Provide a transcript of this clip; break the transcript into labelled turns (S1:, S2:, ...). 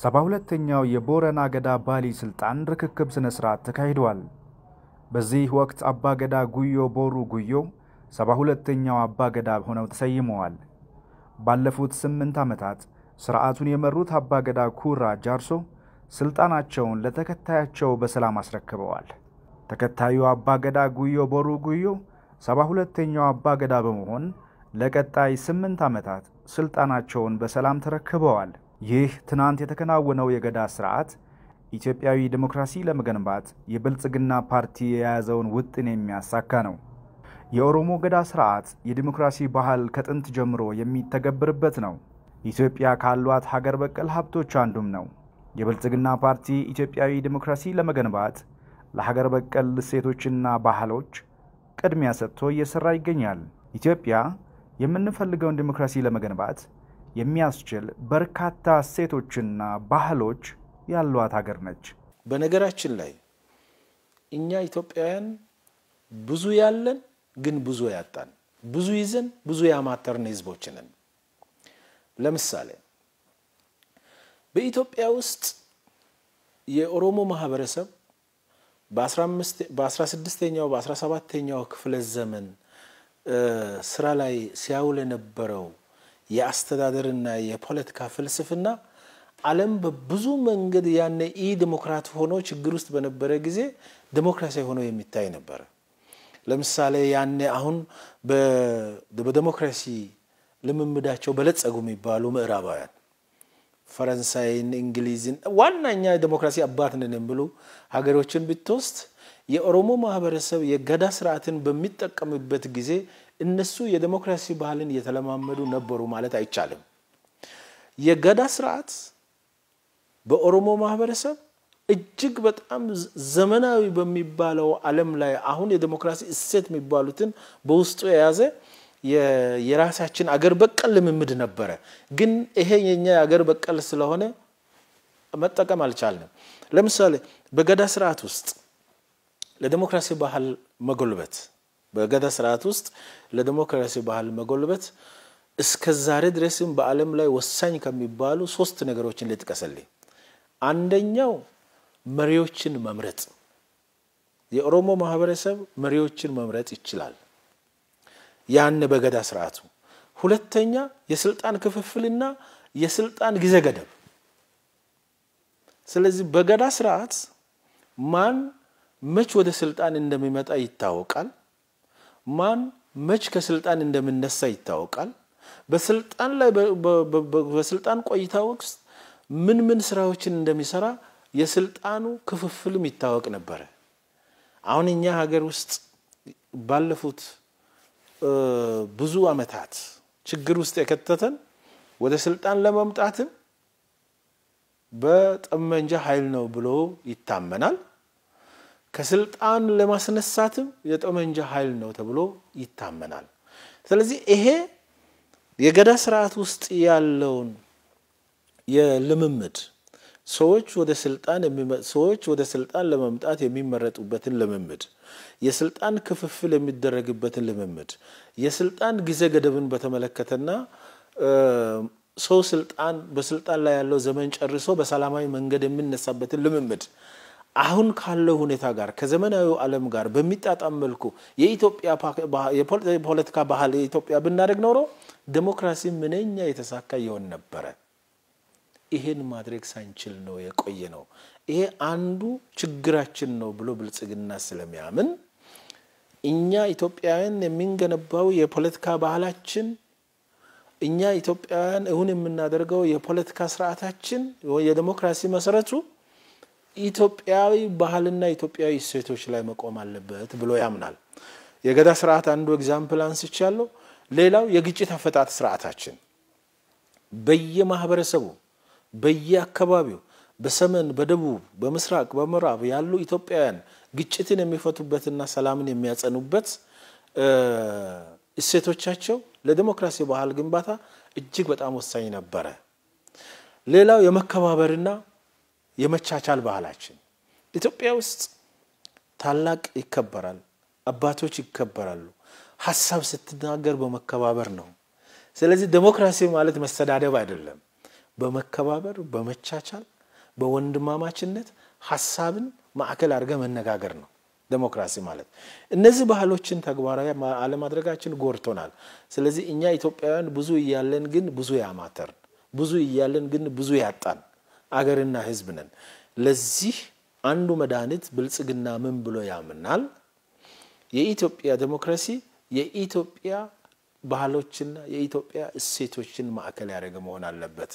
S1: 72ኛው የቦረና ገዳ ባሊ ስልጣን ርክክብ ስነ ስርዓት ተካሂዷል። በዚህ ወቅት አባ ገዳ ጉዮ ቦሩ ጉዮ 72ኛው አባ ገዳ ሆነው ተሰይመዋል። ባለፉት 8 ዓመታት ስርዓቱን የመሩት አባ ገዳ ኩራ ጃርሶ ስልጣናቸውን ለተከታያቸው በሰላም አስረክበዋል። ተከታዩ አባ ገዳ ጉዮ ቦሩ ጉዮ 72ኛው አባ ገዳ በመሆን ለቀጣይ 8 ዓመታት ስልጣናቸውን በሰላም ተረክበዋል። ይህ ትናንት የተከናወነው የገዳ ስርዓት ኢትዮጵያዊ ዲሞክራሲ ለመገንባት የብልጽግና ፓርቲ የያዘውን ውጥን የሚያሳካ ነው። የኦሮሞ ገዳ ስርዓት የዲሞክራሲ ባህል ከጥንት ጀምሮ የሚተገብርበት ነው። ኢትዮጵያ ካሏት ሀገር በቀል ሀብቶች አንዱም ነው። የብልጽግና ፓርቲ ኢትዮጵያዊ ዲሞክራሲ ለመገንባት ለሀገር በቀል እሴቶችና ባህሎች ቅድሚያ ሰጥቶ እየሰራ ይገኛል። ኢትዮጵያ የምንፈልገውን ዲሞክራሲ ለመገንባት የሚያስችል በርካታ እሴቶችና ባህሎች ያሏት ሀገር ነች።
S2: በነገራችን ላይ እኛ ኢትዮጵያውያን ብዙ ያለን ግን ብዙ ያጣን፣ ብዙ ይዘን ብዙ ያማተርን ህዝቦች ነን። ለምሳሌ በኢትዮጵያ ውስጥ የኦሮሞ ማህበረሰብ በ16ኛው በ17ኛው ክፍለ ዘመን ስራ ላይ ሲያውል የነበረው የአስተዳደርና የፖለቲካ ፍልስፍና ዓለም በብዙ መንገድ ያኔ ዲሞክራት ሆኖ ችግር ውስጥ በነበረ ጊዜ ዲሞክራሲያዊ ሆኖ የሚታይ ነበር። ለምሳሌ ያኔ አሁን በዲሞክራሲ ልምምዳቸው በለጸጉ የሚባሉ ምዕራባውያን ፈረንሳይን፣ እንግሊዝን ዋናኛ ዲሞክራሲ አባት ነን የሚሉ ሀገሮችን ብትወስድ የኦሮሞ ማህበረሰብ የገዳ ስርዓትን በሚጠቀምበት ጊዜ እነሱ የዲሞክራሲ ባህልን እየተለማመዱ ነበሩ ማለት አይቻልም። የገዳ ስርዓት በኦሮሞ ማህበረሰብ እጅግ በጣም ዘመናዊ በሚባለው ዓለም ላይ አሁን የዲሞክራሲ እሴት የሚባሉትን በውስጡ የያዘ የራሳችን አገር በቀል ልምምድ ነበር። ግን ይሄ የኛ አገር በቀል ስለሆነ መጠቀም አልቻልንም። ለምሳሌ በገዳ ስርዓት ውስጥ ለዲሞክራሲ ባህል መጎልበት በገዳ ስርዓት ውስጥ ለዲሞክራሲ ባህል መጎልበት እስከ ዛሬ ድረስም በዓለም ላይ ወሳኝ ከሚባሉ 3 ነገሮችን ልጥቀስልኝ። አንደኛው መሪዎችን መምረጥ። የኦሮሞ ማህበረሰብ መሪዎችን መምረጥ ይችላል ያን በገዳ ስርዓቱ። ሁለተኛ የስልጣን ክፍፍልና የስልጣን ጊዜ ገደብ። ስለዚህ በገዳ ስርዓት ማን መች ወደ ስልጣን እንደሚመጣ ይታወቃል። ማን መች ከስልጣን እንደምነሳ ይታወቃል። በስልጣን ላይ በስልጣን ቆይታ ወቅት ምን ስራዎችን እንደሚሰራ የስልጣኑ ክፍፍልም ይታወቅ ነበር። አሁን እኛ ሀገር ውስጥ ባለፉት ብዙ አመታት ችግር ውስጥ የከተተን ወደ ስልጣን ለመምጣትም በጠመንጃ ኃይል ነው ብሎ ይታመናል። ከስልጣን ለማስነሳትም የጠመንጃ ኃይል ነው ተብሎ ይታመናል። ስለዚህ ይሄ የገዳ ስርዓት ውስጥ ያለውን የልምምድ ሰዎች ወደ ስልጣን ለመምጣት የሚመረጡበትን ልምምድ፣ የስልጣን ክፍፍል የሚደረግበትን ልምምድ፣ የስልጣን ጊዜ ገደብን በተመለከተና ሰው በስልጣን ላይ ያለው ዘመን ጨርሶ በሰላማዊ መንገድ የሚነሳበትን ልምምድ አሁን ካለው ሁኔታ ጋር ከዘመናዊው ዓለም ጋር በሚጣጣም መልኩ የኢትዮጵያ የፖለቲካ ባህል የኢትዮጵያ ብናደርግ ኖሮ ዲሞክራሲ ምንኛ የተሳካ ይሆን ነበር። ይሄን ማድረግ ሳንችል ነው የቆየነው። ይሄ አንዱ ችግራችን ነው ብሎ ብልጽግና ስለሚያምን እኛ ኢትዮጵያውያን የሚንገነባው የፖለቲካ ባህላችን እኛ ኢትዮጵያውያን የምናደርገው የፖለቲካ ስርዓታችን የዲሞክራሲ መሰረቱ ኢትዮጵያዊ ባህልና ኢትዮጵያዊ እሴቶች ላይ መቆም አለበት ብሎ ያምናል። የገዳ ስርዓት አንዱ ኤግዛምፕል አንስቻለሁ። ሌላው የግጭት አፈታት ስርዓታችን በየማህበረሰቡ በየአካባቢው በሰሜን፣ በደቡብ፣ በምስራቅ፣ በምዕራብ ያሉ ኢትዮጵያውያን ግጭትን የሚፈቱበትና ሰላምን የሚያጸኑበት እሴቶቻቸው ለዲሞክራሲ ባህል ግንባታ እጅግ በጣም ወሳኝ ነበር። ሌላው የመከባበርና የመቻቻል ባህላችን ኢትዮጵያ ውስጥ ታላቅ ይከበራል፣ አባቶች ይከበራሉ። ሐሳብ ስትናገር በመከባበር ነው። ስለዚህ ዲሞክራሲ ማለት መስተዳደብ አይደለም። በመከባበር በመቻቻል በወንድማማችነት ሐሳብን ማዕከል አድርገ መነጋገር ነው ዲሞክራሲ ማለት እነዚህ ባህሎችን ተግባራዊ አለማድረጋችን ጎርቶናል ስለዚህ እኛ ኢትዮጵያውያን ብዙ ይያለን ግን ብዙ ያማተር ብዙ ይያለን ግን ብዙ ያጣን አገርና ህዝብ ነን ለዚህ አንዱ መድኃኒት ብልጽግና ምን ብሎ ያምናል የኢትዮጵያ ዲሞክራሲ የኢትዮጵያ ባህሎችና የኢትዮጵያ እሴቶችን ማዕከል ያደረገ መሆን አለበት